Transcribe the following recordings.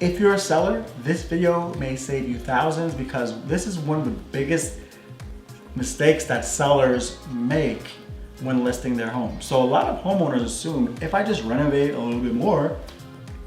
If you're a seller, this video may save you thousands because this is one of the biggest mistakes that sellers make when listing their home. So a lot of homeowners assume if I just renovate a little bit more,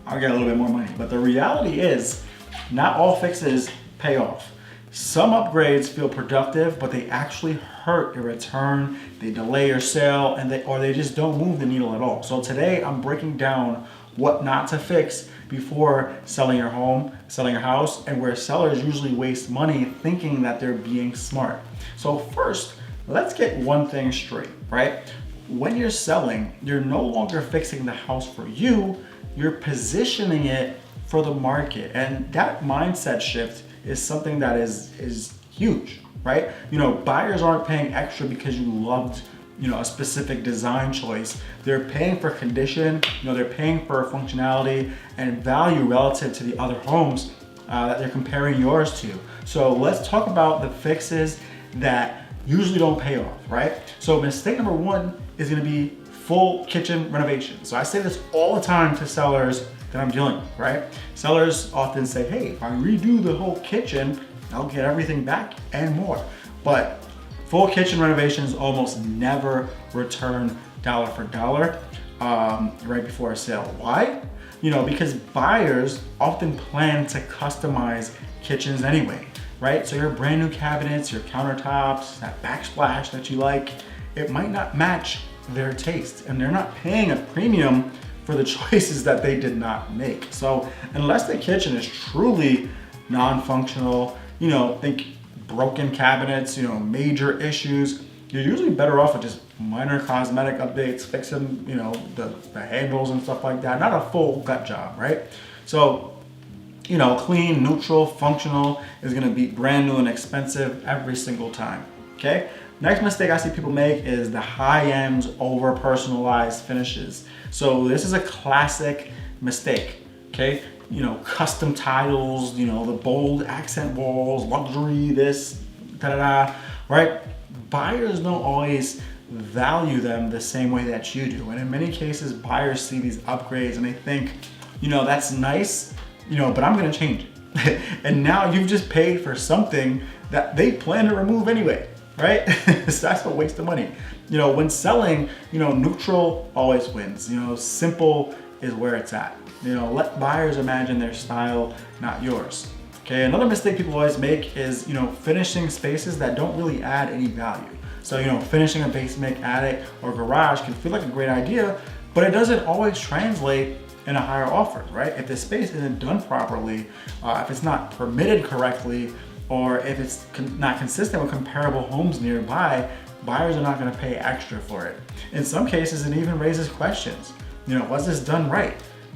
I'll get a little bit more money. But the reality is not all fixes pay off. Some upgrades feel productive, but they actually hurt your return, they delay your sale, and they just don't move the needle at all. So today I'm breaking down what not to fix before selling your home, selling your house, and where sellers usually waste money thinking that they're being smart. So first, let's get one thing straight, right? When you're selling, you're no longer fixing the house for you, you're positioning it for the market. And that mindset shift is something that is huge, right? Buyers aren't paying extra because you loved a specific design choice. They're paying for condition, they're paying for functionality and value relative to the other homes that they're comparing yours to. So let's talk about the fixes that usually don't pay off, right? So mistake number one is gonna be full kitchen renovation. So I say this all the time to sellers that I'm dealing with, right? Sellers often say, hey, if I redo the whole kitchen, I'll get everything back and more. But full kitchen renovations almost never return dollar for dollar right before a sale. Why? Because buyers often plan to customize kitchens anyway, right? So your brand new cabinets, your countertops, that backsplash that you like, it might not match their taste, and they're not paying a premium for the choices that they did not make. So unless the kitchen is truly non-functional, think broken cabinets, major issues, you're usually better off with just minor cosmetic updates, fixing, the handles and stuff like that. Not a full gut job, right? So, clean, neutral, functional is gonna be brand new and expensive every single time, okay? Next mistake I see people make is the high-end, over-personalized finishes. So this is a classic mistake, okay? Custom tiles, the bold accent walls, luxury, this, da-da-da, right? Buyers don't always value them the same way that you do. And in many cases, buyers see these upgrades and they think, that's nice, but I'm gonna change it. And now you've just paid for something that they plan to remove anyway, right? So that's a waste of money. When selling, neutral always wins. Simple is where it's at. Let buyers imagine their style, not yours. Okay, another mistake people always make is, finishing spaces that don't really add any value. So, finishing a basement, attic, or garage can feel like a great idea, but it doesn't always translate in a higher offer, right? If the space isn't done properly, if it's not permitted correctly, or if it's not consistent with comparable homes nearby, buyers are not gonna pay extra for it. In some cases, it even raises questions. Was this done right?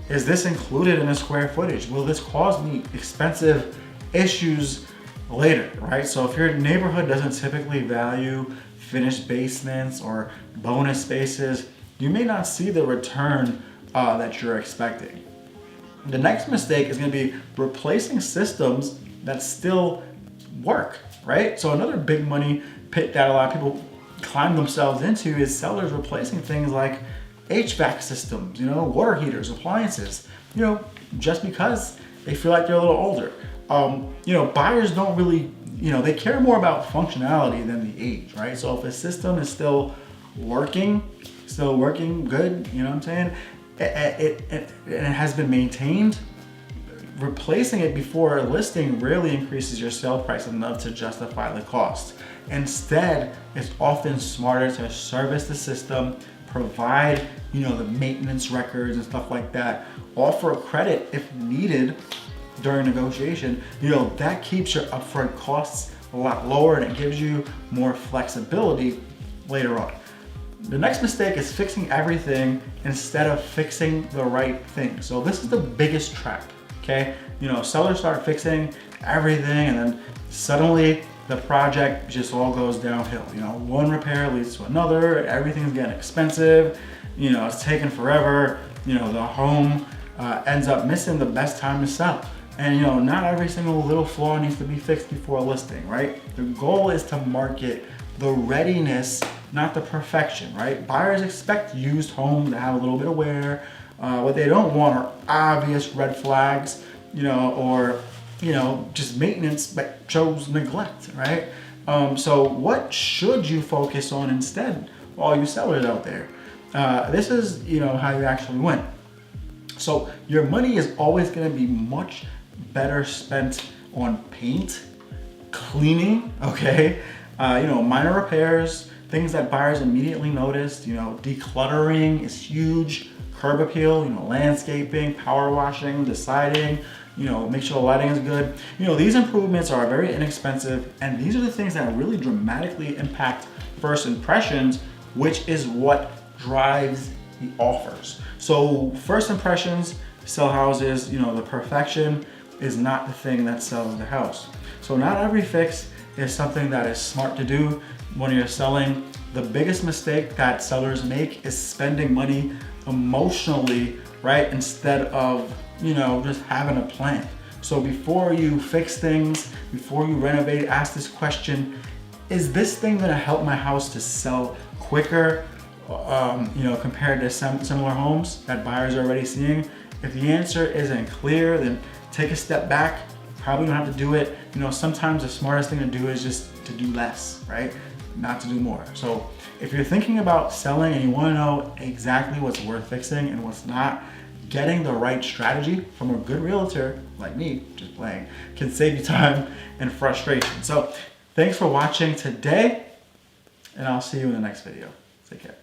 Is this included in the square footage? Will this cause me expensive issues later, right? So if your neighborhood doesn't typically value finished basements or bonus spaces, you may not see the return that you're expecting. The next mistake is gonna be replacing systems that still work, right? So another big money pit that a lot of people climb themselves into is sellers replacing things like HVAC systems, water heaters, appliances, just because they feel like they're a little older. Buyers don't really, they care more about functionality than the age, right? So if a system is still working good, you know what I'm saying? It has been maintained, replacing it before a listing rarely increases your sale price enough to justify the cost. Instead, it's often smarter to service the system, provide, the maintenance records and stuff like that, offer a credit if needed during negotiation. That keeps your upfront costs a lot lower and it gives you more flexibility later on. The next mistake is fixing everything instead of fixing the right thing. So this is the biggest trap, okay? Sellers start fixing everything and then suddenly the project just all goes downhill. One repair leads to another, everything's getting expensive, it's taking forever, the home ends up missing the best time to sell. And not every single little flaw needs to be fixed before a listing, right? The goal is to market the readiness, not the perfection, right? Buyers expect used homes to have a little bit of wear. What they don't want are obvious red flags. or just maintenance that shows neglect, right? So what should you focus on instead, all you sellers out there? This is, how you actually win. So your money is always going to be much better spent on paint, cleaning, okay? Minor repairs, things that buyers immediately notice, decluttering is huge, curb appeal, landscaping, power washing, the siding, make sure the lighting is good. These improvements are very inexpensive, and these are the things that really dramatically impact first impressions, which is what drives the offers. So first impressions sell houses, the perfection is not the thing that sells the house. So not every fix is something that is smart to do when you're selling. The biggest mistake that sellers make is spending money emotionally, right? Instead of, just having a plan. So before you fix things, before you renovate, ask this question: is this thing gonna help my house to sell quicker, compared to similar homes that buyers are already seeing? If the answer isn't clear, then take a step back. Probably don't have to do it. Sometimes the smartest thing to do is just to do less, right? Not to do more. So if you're thinking about selling and you want to know exactly what's worth fixing and what's not, getting the right strategy from a good realtor like me, just playing, can save you time and frustration. So thanks for watching today, and I'll see you in the next video. Take care.